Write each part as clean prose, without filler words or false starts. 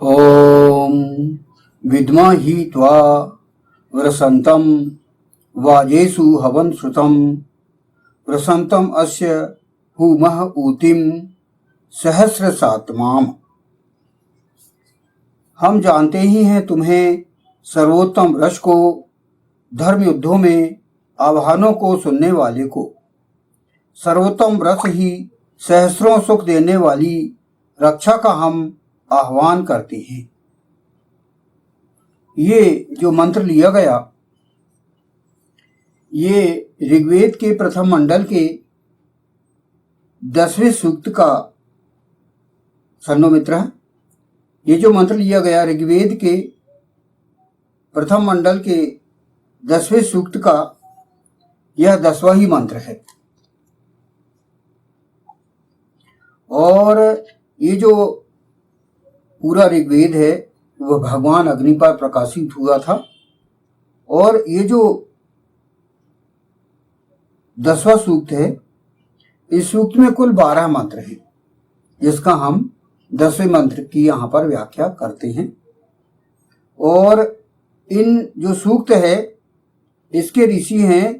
ओम विद्महि त्वा वृषन्तं वाजेषु हवन श्रुतं वृषन्तं अस्य हुमः ऊतिम सहस्रसात्माम। हम जानते ही हैं तुम्हें सर्वोत्तम वृष को, धर्म युद्धों में आह्वानों को सुनने वाले को। सर्वोत्तम वृष ही सहस्रों सुख देने वाली रक्षा का हम आह्वान करते हैं। ये जो मंत्र लिया गया, ये ऋग्वेद के प्रथम मंडल के 10वें सूक्त का सन्नो मित्र है। ये जो मंत्र लिया गया ऋग्वेद के प्रथम मंडल के 10वें सूक्त का यह 10वां ही मंत्र है। और ये जो पूरा ऋग्वेद है वह भगवान अग्नि पर प्रकाशित हुआ था। और ये जो 10वां सूक्त है, इस सूक्त में कुल 12 मंत्र हैं, जिसका हम 10वें मंत्र की यहाँ पर व्याख्या करते हैं। और इन जो सूक्त है इसके ऋषि हैं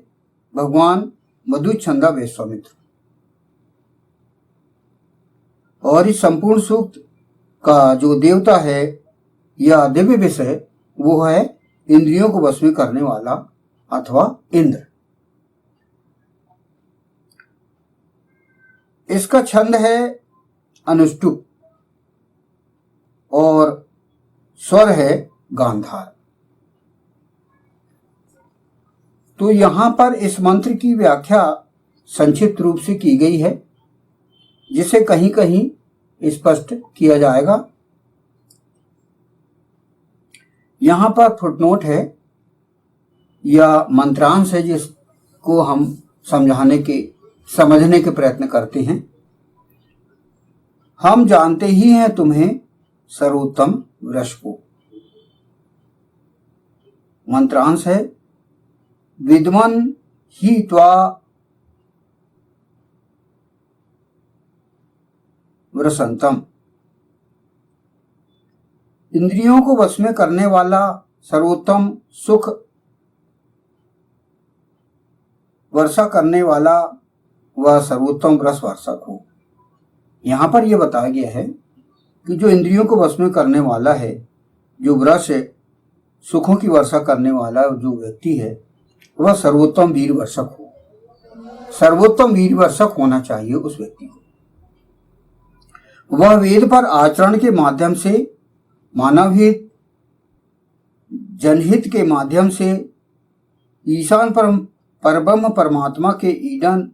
भगवान मधुच्छंदा वैश्वामित्र। और इस संपूर्ण सूक्त का जो देवता है या दिव्य विषय वो है इंद्रियों को वश में करने वाला अथवा इंद्र। इसका छंद है अनुष्टुप और स्वर है गांधार। तो यहां पर इस मंत्र की व्याख्या संक्षिप्त रूप से की गई है, जिसे कहीं कहीं स्पष्ट किया जाएगा। यहां पर फुटनोट है या मंत्रांश है, जिसको हम समझने के प्रयत्न करते हैं। हम जानते ही हैं तुम्हें सर्वोत्तम वृष को। मंत्रांश है विद्मन ही त्वा वृषन्तं। इंद्रियों को वश में करने वाला सर्वोत्तम सुख वर्षा करने वाला वह सर्वोत्तम वृष वर्षक हो। यहां पर यह बताया गया है कि जो इंद्रियों को वश में करने वाला है, जो वृष सुखों की वर्षा करने वाला जो व्यक्ति है, वह सर्वोत्तम वीर वर्षक हो। सर्वोत्तम वीर वर्षक होना चाहिए उस व्यक्ति को। वह वेद पर आचरण के माध्यम से, मानव हित, जनहित के माध्यम से, ईशान परब्रह्म परमात्मा के ईडन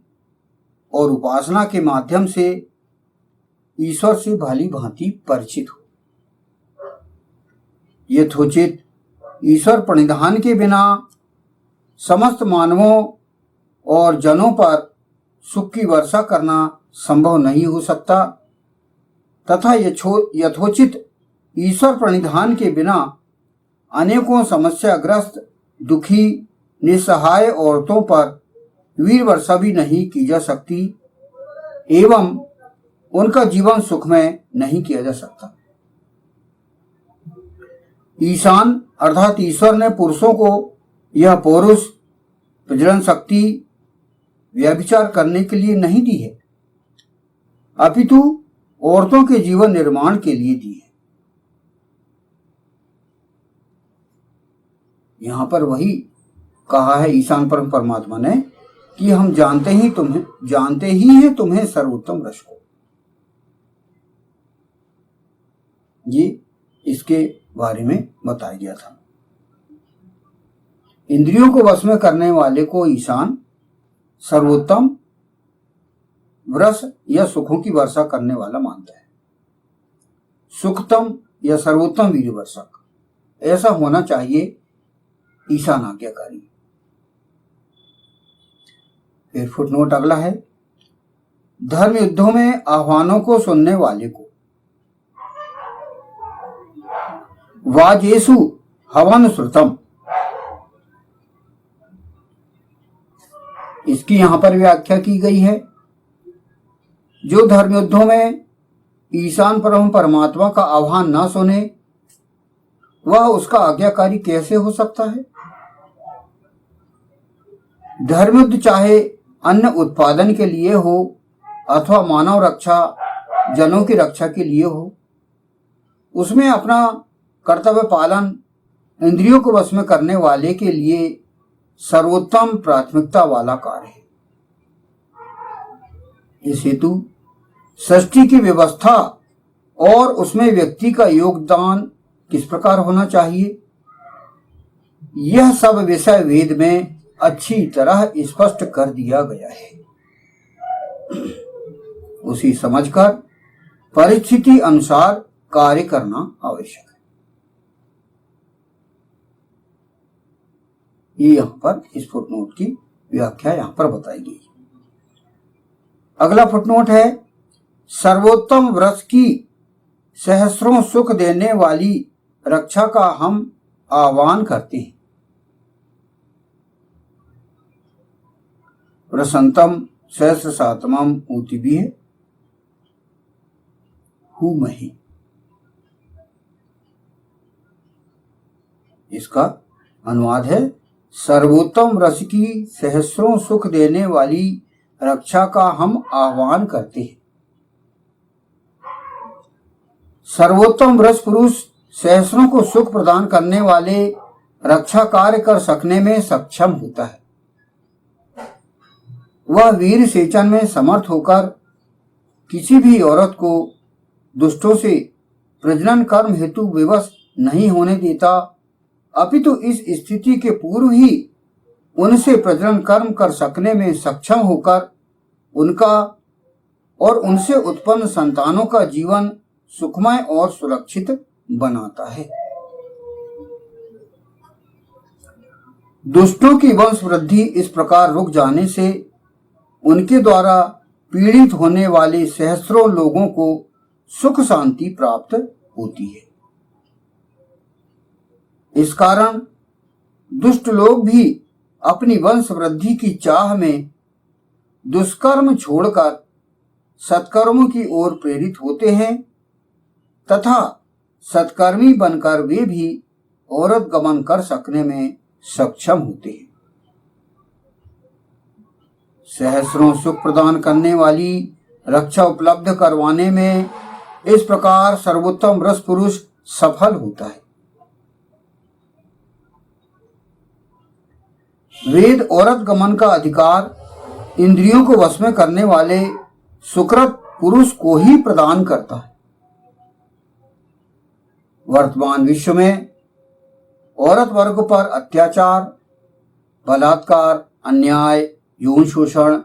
और उपासना के माध्यम से ईश्वर से भली भांति परिचित हो। यथोचित ईश्वर प्रणिधान के बिना समस्त मानवों और जनों पर सुख की वर्षा करना संभव नहीं हो सकता, तथा यथोचित ईश्वर प्रणिधान के बिना अनेकों समस्याग्रस्त, दुखी, निस्सहाय औरतों पर वीर वर्षा भी नहीं की जा सकती एवं उनका जीवन सुखमय नहीं किया जा सकता। ईशान अर्थात ईश्वर ने पुरुषों को यह पौरुष, प्रजनन शक्ति, व्यभिचार करने के लिए नहीं दी है, अपितु औरतों के जीवन निर्माण के लिए दी है। यहां पर वही कहा है ईशान परम परमात्मा ने कि हम जानते ही हैं तुम्हें सर्वोत्तम वृष को। ये इसके बारे में बताया गया था। इंद्रियों को वश में करने वाले को ईशान सर्वोत्तम वृष या सुखों की वर्षा करने वाला मानता है। सुखतम या सर्वोत्तम वीर वर्षक, ऐसा होना चाहिए ईशान आज्ञाकारी। फिर फुटनोट अगला है धर्म युद्धों में आह्वानों को सुनने वाले को। वाजेषु हवन श्रुतम। इसकी यहां पर व्याख्या की गई है जो धर्म युद्धों में ईशान परम परमात्मा का आह्वान न सुने, वह उसका आज्ञाकारी कैसे हो सकता है? धर्मयुद्ध चाहे अन्न उत्पादन के लिए हो अथवा मानव रक्षा, जनों की रक्षा के लिए हो, उसमें अपना कर्तव्य पालन इंद्रियों को वश में करने वाले के लिए सर्वोत्तम प्राथमिकता वाला कार्य है। इस हेतु सृष्टि की व्यवस्था और उसमें व्यक्ति का योगदान किस प्रकार होना चाहिए, यह सब विषय वेद में अच्छी तरह स्पष्ट कर दिया गया है। उसी समझकर परिस्थिति अनुसार कार्य करना आवश्यक है। ये यहां पर इस फुटनोट की व्याख्या यहां पर बताई गई। अगला फुटनोट है, सर्वोत्तम व्रत की सहस्रों सुख देने वाली रक्षा का हम आह्वान करते हैं। प्रसन्नतम सहस्र सातमम ऊति भी है, हु मही। इसका अनुवाद है, सर्वोत्तम रस की सहस्रों सुख देने वाली रक्षा का हम आह्वान करते हैं। सर्वोत्तम रस पुरुष सहस्रों को सुख प्रदान करने वाले रक्षा कार्य कर सकने में सक्षम होता है। वह वीर सेचन में समर्थ होकर किसी भी औरत को दुष्टों से प्रजनन कर्म हेतु विवश नहीं होने देता, अपितु इस स्थिति के पूर्व ही उनसे प्रजनन कर्म कर सकने में सक्षम होकर उनका और उनसे उत्पन्न संतानों का जीवन सुखमय और सुरक्षित बनाता है। दुष्टों की वंश वृद्धि इस प्रकार रुक जाने से उनके द्वारा पीड़ित होने वाले सहस्रों लोगों को सुख शांति प्राप्त होती है। इस कारण दुष्ट लोग भी अपनी वंश वृद्धि की चाह में दुष्कर्म छोड़कर सत्कर्मों की ओर प्रेरित होते हैं तथा सत्कर्मी बनकर वे भी औरत गमन कर सकने में सक्षम होते हैं। सहस्रों सुख प्रदान करने वाली रक्षा उपलब्ध करवाने में इस प्रकार सर्वोत्तम रस पुरुष सफल होता है। वेद औरत गमन का अधिकार इंद्रियों को वश में करने वाले सुकृत पुरुष को ही प्रदान करता है। वर्तमान विश्व में औरत वर्ग पर अत्याचार, बलात्कार, अन्याय, यौन शोषण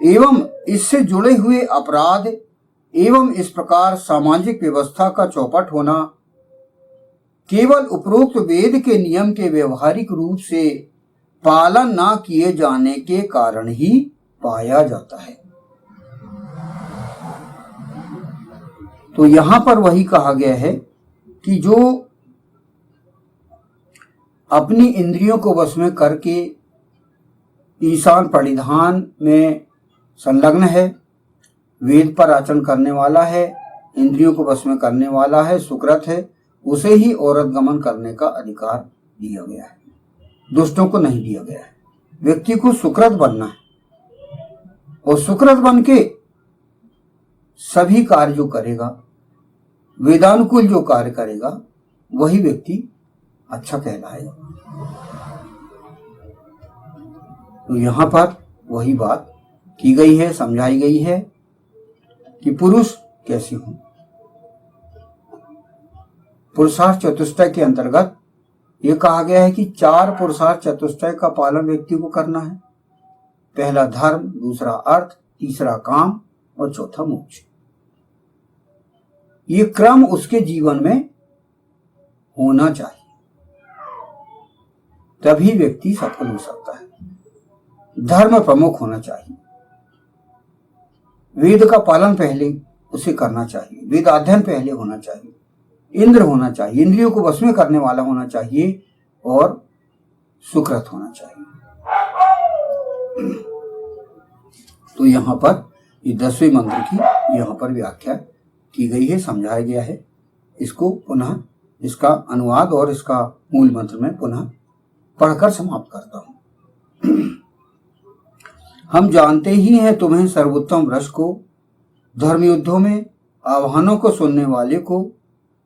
एवं इससे जुड़े हुए अपराध एवं इस प्रकार सामाजिक व्यवस्था का चौपट होना केवल उपरोक्त वेद के नियम के व्यवहारिक रूप से पालन न किए जाने के कारण ही पाया जाता है। तो यहां पर वही कहा गया है कि जो अपनी इंद्रियों को वश में करके ईशान परिधान में संलग्न है, वेद पर आचरण करने वाला है, इंद्रियों को वश में करने वाला है, सुकृत है, उसे ही औरत गमन करने का अधिकार दिया गया है, दुष्टों को नहीं दिया गया है। व्यक्ति को सुकृत बनना है और सुकृत बन के सभी कार्य जो करेगा, वेदानुकूल जो कार्य करेगा, वही व्यक्ति अच्छा कहलाएगा। तो यहां पर वही बात की गई है, समझाई गई है कि पुरुष कैसे हों। पुरुषार्थ चतुष्टय के अंतर्गत यह कहा गया है कि 4 पुरुषार्थ चतुष्टय का पालन व्यक्ति को करना है। पहला धर्म, दूसरा अर्थ, तीसरा काम और चौथा मोक्ष। ये क्रम उसके जीवन में होना चाहिए, तभी व्यक्ति सफल हो सकता है। धर्म प्रमुख होना चाहिए, वेद का पालन पहले उसे करना चाहिए, वेद अध्ययन पहले होना चाहिए, इंद्र होना चाहिए, इंद्रियों को वश में करने वाला होना चाहिए और सुकृत होना चाहिए। तो यहां पर ये 10वें मंत्र की यहाँ पर व्याख्या की गई है, समझाया गया है। इसको पुनः, इसका अनुवाद और इसका मूल मंत्र में पुनः पढ़कर समाप्त करता हूं। हम जानते ही हैं तुम्हें सर्वोत्तम रस को, धर्म युद्धों में आह्वानों को सुनने वाले को,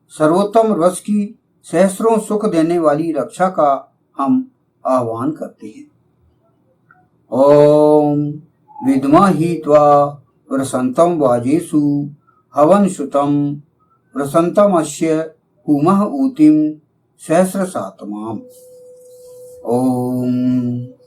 सर्वोत्तम रस की सहस्रों सुख देने वाली रक्षा का हम आह्वान करते हैं। ओम विद्महि त्वा प्रसन्तं वाजेषु हवन सुतं प्रसन्तमस्य हुमः ऊतिं सहस्रसातमाम्। ओम।